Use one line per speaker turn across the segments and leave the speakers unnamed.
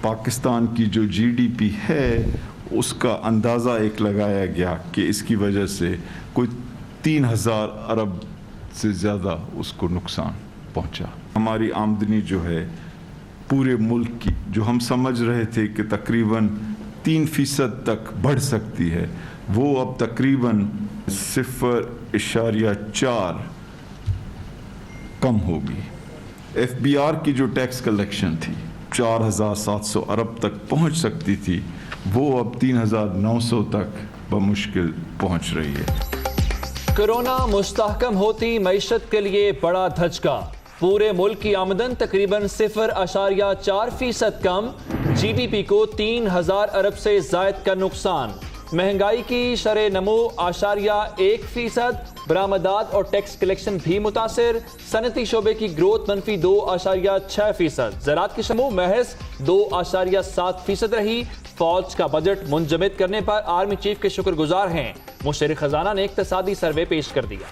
پاکستان کی جو GDP ہے اس کا اندازہ ایک لگایا گیا کہ اس کی وجہ سے کوئی 3000 ارب سے زیادہ اس کو نقصان پہنچا. ہماری آمدنی جو ہے پورے ملک کی جو ہم سمجھ رہے تھے کہ تقریباً 3% تک بڑھ سکتی ہے وہ اب تقریباً 0.4 کم ہوگی. FBR کی جو ٹیکس کلیکشن تھی 4700 ارب تک پہنچ سکتی تھی وہ اب 3900 تک بمشکل پہنچ رہی ہے.
کورونا مستحکم ہوتی معیشت کے لیے بڑا دھچکا. پورے ملک کی آمدن تقریباً 0.4% کم. GDP کو 3000 ارب سے زائد کا نقصان. مہنگائی کی شرح نمو 0.1%. برآمدات اور ٹیکس کلیکشن بھی متاثر. صنعتی شعبے کی گروتھ منفی 2.6%. زراعت کی نمو محض 2.7% رہی. فوج کا بجٹ منجمد کرنے پر آرمی چیف کے شکر گزار ہیں. مشیر خزانہ نے اقتصادی سروے پیش کر دیا.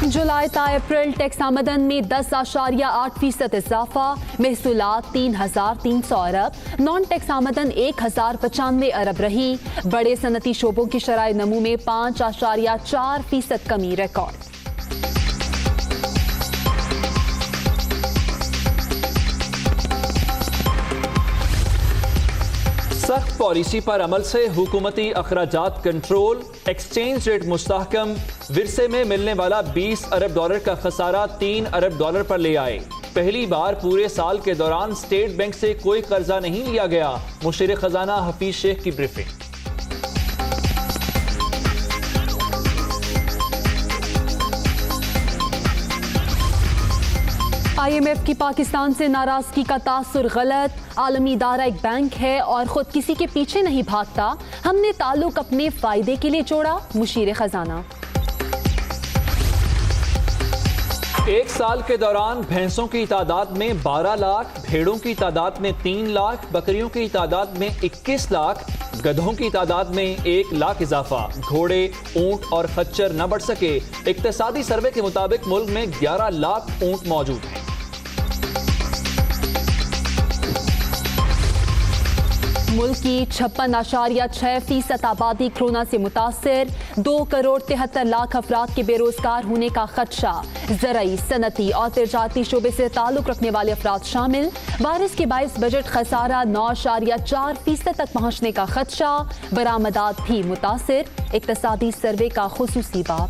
جولائی تا اپریل ٹیکس آمدن میں 10.8% اضافہ. محصولات 3300 ارب. نان ٹیکس آمدن 1095 ارب رہی. بڑے صنعتی شعبوں کی شرح نمو میں 5.4% کمی ریکارڈ.
سخت پالیسی پر عمل سے حکومتی اخراجات کنٹرول. ایکسچینج ریٹ مستحکم. ورثے میں ملنے والا 20 ارب ڈالر کا خسارہ 3 ارب ڈالر پر لے آئے. پہلی بار پورے سال کے دوران اسٹیٹ بینک سے کوئی قرضہ نہیں لیا گیا. مشیر خزانہ حفیظ شیخ کی بریفنگ.
IMF کی پاکستان سے ناراضگی کا تاثر غلط. عالمی ادارہ ایک بینک ہے اور خود کسی کے پیچھے نہیں بھاگتا. ہم نے تعلق اپنے فائدے کے لیے جوڑا. مشیر خزانہ.
ایک سال کے دوران بھینسوں کی تعداد میں 12 لاکھ, بھیڑوں کی تعداد میں 3 لاکھ, بکریوں کی تعداد میں 21 لاکھ, گدھوں کی تعداد میں 1 لاکھ اضافہ. گھوڑے, اونٹ اور خچر نہ بڑھ سکے. اقتصادی سروے کے مطابق ملک میں 11 لاکھ اونٹ موجود ہیں.
ملک کی 56.6% آبادی کورونا سے متاثر. 2.73 کروڑ افراد کے بے روزگار ہونے کا خدشہ. زرعی, صنعتی اور تجارتی شعبے سے تعلق رکھنے والے افراد شامل. وائرس کے باعث بجٹ خسارہ 9.4% تک پہنچنے کا خدشہ. برآمدات بھی متاثر. اقتصادی سروے کا خصوصی باب.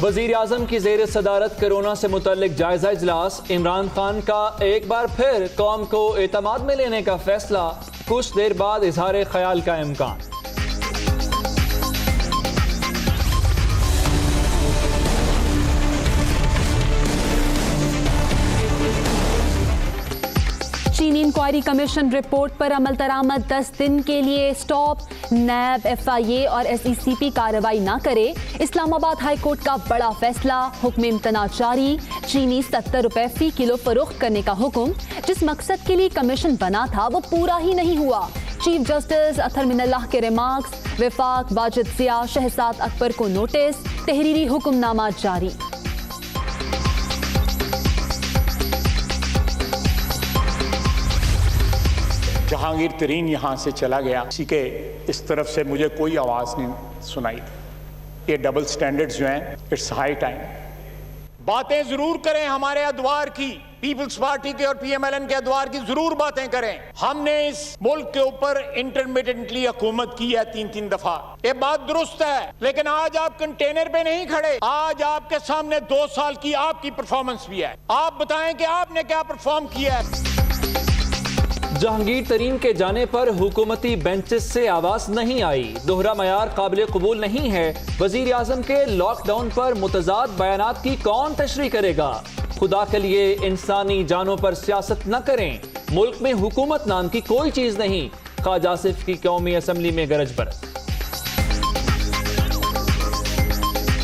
وزیر اعظم کی زیر صدارت کورونا سے متعلق جائزہ اجلاس. عمران خان کا ایک بار پھر قوم کو اعتماد میں لینے کا فیصلہ. کچھ دیر بعد اظہار خیال کا امکان.
چینی انکوائری کمیشن رپورٹ پر عمل درآمد 10 دن کے لیے اسٹاپ. نیب, FIA اور SECP کارروائی نہ کرے. اسلام آباد ہائی کورٹ کا بڑا فیصلہ. حکم امتناع جاری. چینی 70 روپے فی کلو فروخت کرنے کا حکم. جس مقصد کے لیے کمیشن بنا تھا وہ پورا ہی نہیں ہوا. چیف جسٹس اطہر من اللہ کے ریمارکس. وفاق, واجد ضیاء, شہزاد اکبر کو نوٹس. تحریری حکم نامہ جاری.
جہانگیر ترین یہاں سے چلا گیا. اسی کے اس طرف سے مجھے کوئی آواز نہیں سنائی. یہ ڈبل سٹینڈرڈز جو ہیں, اٹس ہائی ٹائم. باتیں ضرور کریں ہمارے ادوار کی, پیپلز پارٹی کے اور PMLN کے ادوار کی ضرور باتیں کریں. ہم نے اس ملک کے اوپر انٹرمیڈنٹلی حکومت کی ہے 3 دفعہ. یہ بات درست ہے, لیکن آج آپ کنٹینر پہ نہیں کھڑے. آج آپ کے سامنے 2 سال کی آپ کی پرفارمنس بھی ہے. آپ بتائیں کہ آپ نے کیا پرفارم کیا ہے.
جہانگیر ترین کے جانے پر حکومتی بینچز سے آواز نہیں آئی. دوہرا معیار قابل قبول نہیں ہے. وزیر اعظم کے لاک ڈاؤن پر متضاد بیانات کی کون تشریح کرے گا. خدا کے لیے انسانی جانوں پر سیاست نہ کریں. ملک میں حکومت نام کی کوئی چیز نہیں. خواجہ آصف کی قومی اسمبلی میں گرج برس.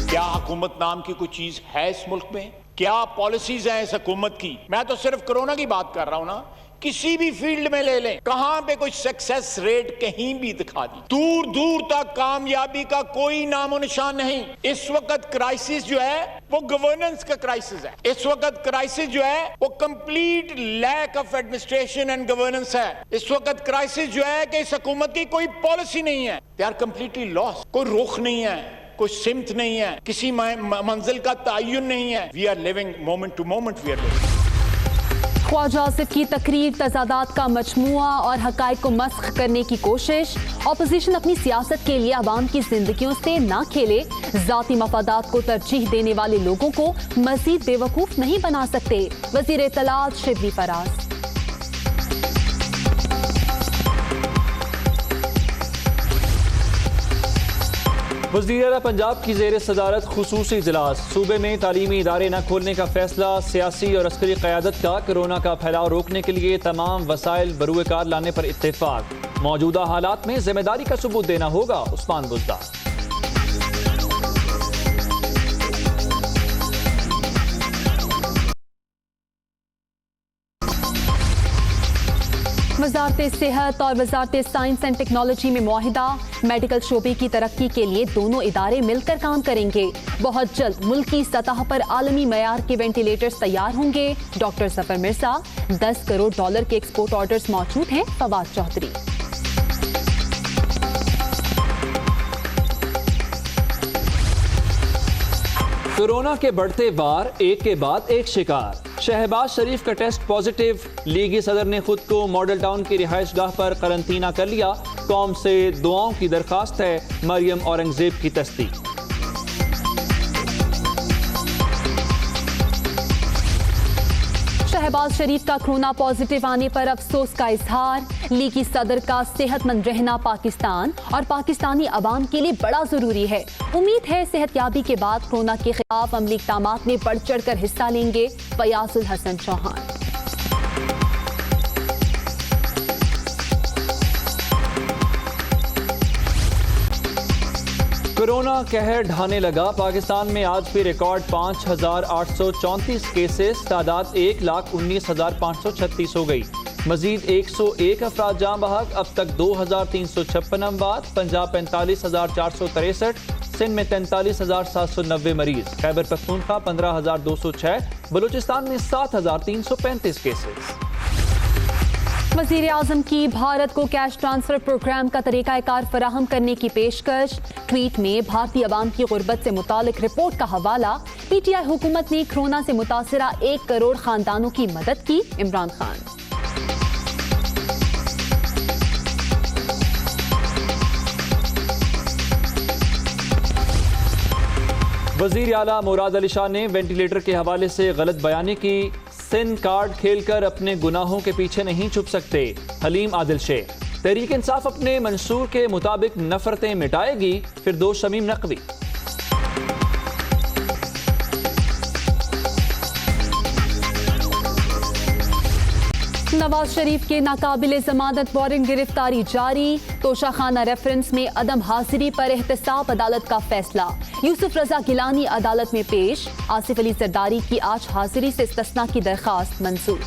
کیا حکومت نام کی کوئی چیز ہے اس ملک میں؟ کیا پالیسیز ہیں اس حکومت کی؟ میں تو صرف کرونا کی بات کر رہا ہوں نا. किसी भी फील्ड में ले लें, कहां पे कोई सक्सेस रेट कहीं भी दिखा दी, दूर दूर तक कामयाबी का कोई नामो निशान नहीं। इस वक्त क्राइसिस जो है वो गवर्नेंस का क्राइसिस है। इस वक्त क्राइसिस जो है वो complete lack of administration and governance है। इस वक्त क्राइसिस जो है कि इस हुकूमत की कोई पॉलिसी नहीं है। दे आर कंप्लीटली लॉस्ट, कोई रुख नहीं है, कोई सिमत नहीं है, किसी मंजिल का तयन नहीं है। We are living moment to moment, we are living.
ख्वाजा आसिफ की तकरीर तजादात का मजमुआ और हकायक को मस्ख करने की कोशिश। अपोजिशन अपनी सियासत के लिए अवाम की जिंदगियों से ना खेले, जाती मफादात को तरजीह देने वाले लोगों को मजीद बेवकूफ नहीं बना सकते। वजीर इत्तलात शिबली फराज।
वज़ीर आला पंजाब की ज़ेर सदारत खुसूसी इजलास। सूबे में तालीमी इदारे न खोलने का फैसला। सियासी और अस्करी क़यादत का कोरोना का फैलाव रोकने के लिए तमाम वसाइल बरूए कार लाने पर इत्तेफाक। मौजूदा हालात में जिम्मेदारी का सबूत देना होगा, उस्मान बुज़दार।
वज़ारत सेहत और वज़ारत साइंस एंड टेक्नोलॉजी में मुआहिदा। मेडिकल शोबे की तरक्की के लिए दोनों इदारे मिलकर काम करेंगे। बहुत जल्द मुल्की सतह पर आलमी मयार के वेंटिलेटर्स तैयार होंगे। डॉक्टर सफर मिर्जा। $10 करोड़ के एक्सपोर्ट ऑर्डर्स मौजूद हैं। फवाद चौधरी।
कोरोना के बढ़ते वार, एक के बाद एक शिकार। शहबाज शरीफ का टेस्ट पॉजिटिव। लीगी सदर ने खुद को मॉडल टाउन की रिहाइश गाह पर करंटीना कर लिया। कौम से दुआओं की दरखास्त है। मरियम औरंगजेब की तस्दीक।
शहबाज शरीफ का कोरोना पॉजिटिव आने पर अफसोस का इजहार। लीगी सदर का सेहतमंद रहना पाकिस्तान और पाकिस्तानी अवाम के लिए बड़ा जरूरी है। उम्मीद है सेहतयाबी के बाद कोरोना के खिलाफ अमली इक़दामात में बढ़ चढ़ कर हिस्सा लेंगे। फयाजुल हसन चौहान।
कोरोना कहर ढाने लगा। पाकिस्तान में आज भी रिकॉर्ड 5,834 केसेस। तादाद 1,19,536 हो गई। मजीद 101 अफराद जाँ बहक। अब तक 2,356 अमवात। पंजाब 45,463, सिंध में 43,790 मरीज। खैबर पख्तूनख्वा 15,206, बलूचिस्तान में 7,335 केसेस।
वज़ीर आज़म की भारत को कैश ट्रांसफर प्रोग्राम का तरीक़ाकार फराहम करने की पेशकश। ट्वीट में भारतीय अवाम की गुर्बत से मुतालिक रिपोर्ट का हवाला। PTI हुकूमत ने कोरोना से मुतासरा 1 करोड़ खानदानों की मदद की। इमरान खान।
वज़ीर आला मुराद अली शाह ने वेंटिलेटर के हवाले से गलत बयानी की। सिन कार्ड खेलकर अपने गुनाहों के पीछे नहीं छुप सकते। हलीम आदिल शेख। तहरीक इंसाफ अपने मंसूर के मुताबिक नफरतें मिटाएगी। फिरदौस शमीम नकवी।
नवाज शरीफ के नाकाबिले जमानत वारंट गिरफ्तारी जारी। तोशाखाना रेफरेंस में अदम हाजिरी पर एहतसाब अदालत का फैसला। यूसुफ रजा गिलानी अदालत में पेश। आसिफ अली जरदारी की आज हाजिरी से इस्तिस्ना की दरखास्त मंजूर।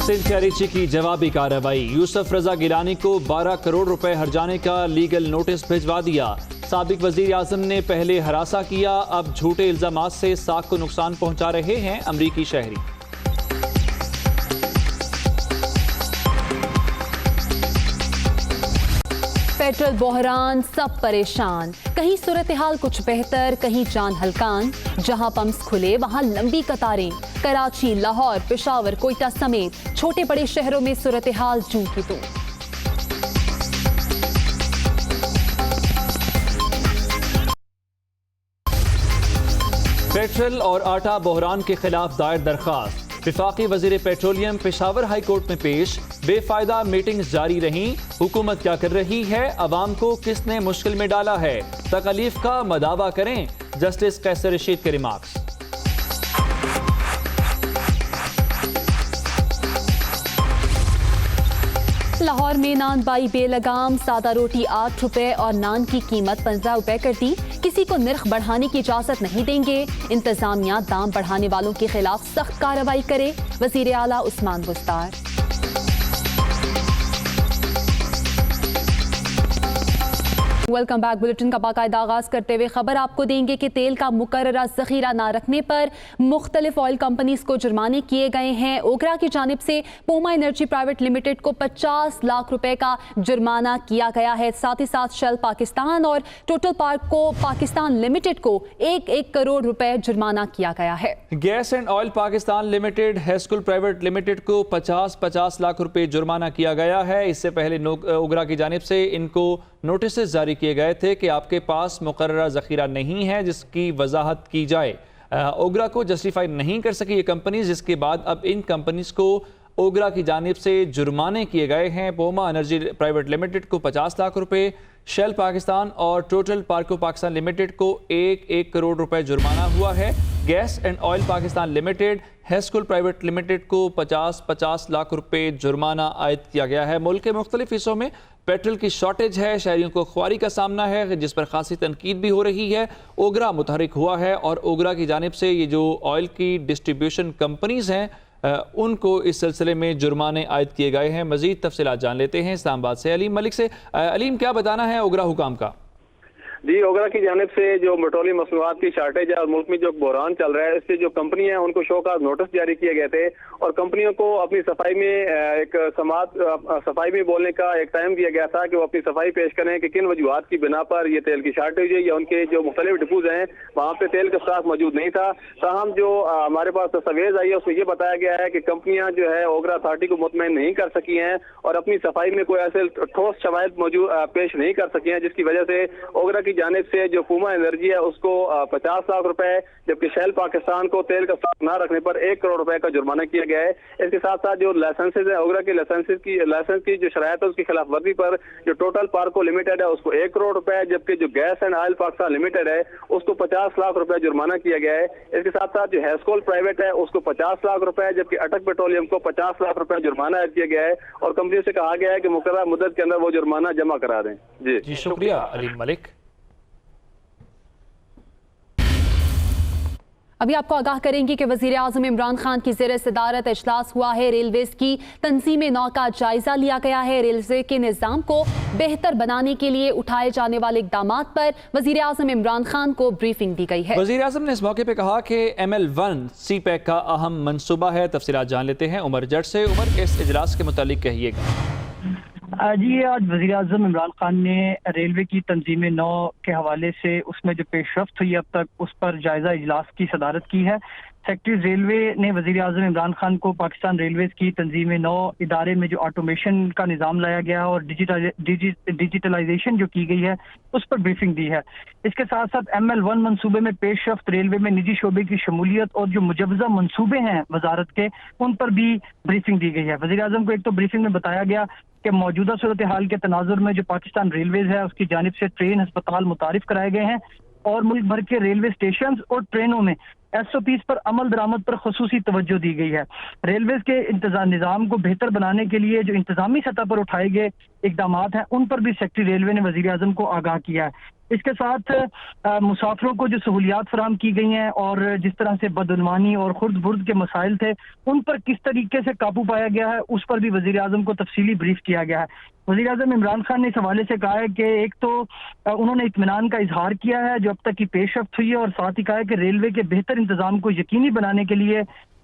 सिंध कैरिची की जवाबी कार्रवाई। यूसुफ रजा गिलानी को 12 करोड़ रुपए हर्जाने का लीगल नोटिस भिजवा दिया। साबिक वजीर आजम ने पहले हरासा किया, अब झूठे इल्जामात से साख को नुकसान पहुंचा रहे हैं अमरीकी शहरी।
पेट्रोल बहरान, सब परेशान। कहीं सूरत हाल कुछ बेहतर, कहीं जान हलकान। जहां पंप्स खुले वहां लंबी कतारें। कराची, लाहौर, पेशावर, कोयटा समेत छोटे बड़े शहरों में सूरत हाल जूं की तूं।
पेट्रोल और आटा बहरान के खिलाफ दायर दरखास्त। विफाकी वजीर पेट्रोलियम पेशावर हाई कोर्ट में पेश। बेफायदा मीटिंग्स जारी रहीं। हुकूमत क्या कर रही है, अवाम को किसने मुश्किल में डाला है, तकलीफ का मदावा करें। जस्टिस कैसर रशीद के रिमार्क्स।
लाहौर में नान बाई बेलगाम, सादा रोटी 8 रुपए और नान की कीमत 15 रुपए कर दी। किसी को निर्ख बढ़ाने की इजाजत नहीं देंगे। इंतजामिया दाम बढ़ाने वालों के खिलाफ सख्त कार्रवाई करे। वजीर आला Usman Buzdar. Welcome back. Bulletin का बाकायदा आगाज करते हुए खबर आपको देंगे कि तेल का मुकर्ररा जखीरा न रखने पर मुख्तलिफ ऑयल कंपनीज को जुर्माने किए गए हैं। ओगरा की जानिब से पोमा एनर्जी प्राइवेट लिमिटेड को 50 लाख रुपए का जुर्माना किया गया है। साथ ही साथ शेल पाकिस्तान और टोटल पार्क को पाकिस्तान लिमिटेड को 1 करोड़ रुपए जुर्माना किया गया है।
Gas and oil Pakistan limited, हेस्कुल प्राइवेट लिमिटेड को 50 लाख रुपए जुर्माना किया गया है। इससे पहले ओगरा की जानिब से इनको नोटिस जारी किए गए थे कि आपके पास मुकर्ररा ज़ख़ीरा नहीं है जिसकी वजाहत की जाए। ओगरा को जस्टिफाई नहीं कर सकी ये कंपनी, जिसके बाद अब इन कंपनीज को ओगरा की जानिब से जुर्माने किए गए हैं। पोमा एनर्जी प्राइवेट लिमिटेड को 50 लाख रुपए, शेल पाकिस्तान और टोटल पार्को पाकिस्तान लिमिटेड को 1 करोड़ रुपए जुर्माना हुआ है। Gas and oil Pakistan limited, हेस्कुल प्राइवेट लिमिटेड को 50 लाख रुपए जुर्माना आयद किया गया है। मुल्क के मुख्तलिफ हिस्सों में पेट्रोल की शॉर्टेज है, शहरियों को ख्वारी का सामना है, जिस पर खासी तनकीद भी हो रही है। ओगरा मुतहरिक हुआ है और ओगरा की जानिब से ये जो ऑयल की डिस्ट्रीब्यूशन कंपनीज हैं उनको इस सिलसिले में जुर्माने आयद किए गए हैं। मजीद तफसीलात जान लेते हैं इस्लामाबाद से अलीम मलिक से। अलीम, क्या बताना है ओगरा हुकाम का?
जी, ओगरा की जानिब से जो पेट्रोलियम मसनूआत की शार्टेज है और मुल्क में जो बहरान चल रहा है, इससे जो कंपनी है उनको शोकाज नोटिस जारी किए गए थे और कंपनियों को अपनी सफाई में सफाई में बोलने का एक टाइम दिया गया था कि वो अपनी सफाई पेश करें कि किन वजूहात की बिना पर ये तेल की शार्टेज है या उनके जो मुख्तलिफ डिपोज हैं वहाँ पे तेल का स्टॉक मौजूद नहीं था। ताहम जो हमारे पास दस्तावेज आई है उसमें ये बताया गया है कि कंपनियां जो है ओगरा अथॉरिटी को मुतमईन नहीं कर सकी हैं और अपनी सफाई में कोई ऐसे ठोस शवाहिद मौजूद पेश नहीं कर सकी हैं, जिसकी वजह से ओगरा की जानिब से जो पूमा एनर्जी है उसको 50 लाख रुपए, जबकि शेल पाकिस्तान को तेल का स्टॉक न रखने पर 1 करोड़ रुपए का जुर्माना किया गया है। इसके साथ साथ जो लाइसेंसेज है, ओगरा के लाइसेंस की जो शरायत है उसकी खिलाफ वर्जी पर जो टोटल पार्को लिमिटेड है उसको 1 करोड़ रुपए, जबकि जो gas and oil Pakistan limited है उसको 50 लाख रुपए जुर्माना किया गया है। इसके साथ साथ जो हेस्कोल प्राइवेट है उसको 50 लाख रुपए, जबकि अटक पेट्रोलियम को 50 लाख रुपए जुर्माना किया गया है और कंपनी से कहा गया है कि मुकर्रर मुद्दत के अंदर वो जुर्माना जमा करा दें।
जी शुक्रिया अलीम मलिक।
अभी आपको आगाह करेंगे कि वजीर आज़म इमरान खान की ज़ेर सदारत इजलास हुआ है। रेलवेज की तंजीम नौ का जायजा लिया गया है। रेलवे के निज़ाम को बेहतर बनाने के लिए उठाए जाने वाले इक़दामात पर वजीर आज़म इमरान खान को ब्रीफिंग दी गई है।
वजीर आज़म ने इस मौके पर कहा कि ML1 सी पैक का अहम मनसूबा है। तफसीलात जान लेते हैं उमर जट से। उमर, इस इजलास के मुतालिक कहिएगा।
जी, आज वज़ीर आज़म इमरान खान ने रेलवे की तंजीम नौ के हवाले से उसमें जो पेशरफ्त हुई अब तक उस पर जायजा इजलास की सदारत की है। सेक्रेटरी रेलवे ने वज़ीर आज़म इमरान खान को पाकिस्तान रेलवेज की तंजीम नौ इदारे में जो ऑटोमेशन का निज़ाम लाया गया है और डिजिटलाइजेशन जो की गई है उस पर ब्रीफिंग दी है। इसके साथ साथ ML1 मनसूबे में पेशरफ्त, रेलवे में निजी शोबे की शमूलियत और जो मुजवजा मनसूबे हैं वजारत के उन पर भी ब्रीफिंग दी गई है। वज़ीर आज़म को एक तो ब्रीफिंग में बताया गया कि मौजूदा सूरत हाल के तनाजुर में जो पाकिस्तान रेलवेज है उसकी जानिब से ट्रेन अस्पताल मुतारिफ कराए गए हैं और मुल्क भर के रेलवे स्टेशन और ट्रेनों में SOPs पर अमल दरामद पर खुसूसी तवज्जो दी गई है। रेलवेज के निज़ाम को बेहतर बनाने के लिए जो इंतजामी सतह पर उठाए गए इकदामात हैं उन पर भी सेक्रेटरी रेलवे ने वज़ीर आज़म को आगाह किया है। इसके साथ मुसाफिरों को जो सहूलियात फराहम की गई हैं और जिस तरह से बदउनवानी और खुर्द बुर्द के मसाइल थे उन पर किस तरीके से काबू पाया गया है उस पर भी वज़ीर आज़म को तफसीली ब्रीफ किया गया है। वज़ीर आज़म इमरान खान ने इस हवाले से कहा है कि एक तो उन्होंने इत्मीनान का इजहार किया है जो अब तक की पेशरफ्त हुई है और साथ ही कहा है कि रेलवे के बेहतर इंतजाम को यकीनी बनाने के लिए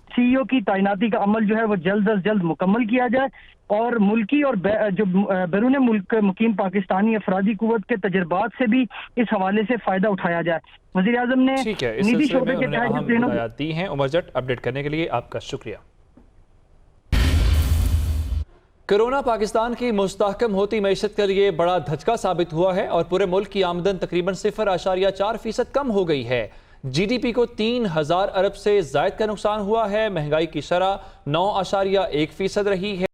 CEO की तैनाती का अमल जो है वो जल्द अज जल्द मुकम्मल किया जाए और मुल्की और जो बैरून मुल्क मुकीम पाकिस्तानी अफरादी कुव्वत के तजर्बात से भी इस हवाले से फायदा उठाया जाए। वज़ीर आज़म ने निजी शोबे के तहत ट्रेनों
दी हैं। उमर जट, अपडेट करने के लिए आपका शुक्रिया। कोरोना पाकिस्तान की मुस्तहकम होती मईशत के लिए बड़ा धचका साबित हुआ है और पूरे मुल्क की आमदन तकरीबन 0.4% कम हो गई है। GDP को 3000 अरब से जायद का नुकसान हुआ है। महंगाई की शरह 9.1% रही है।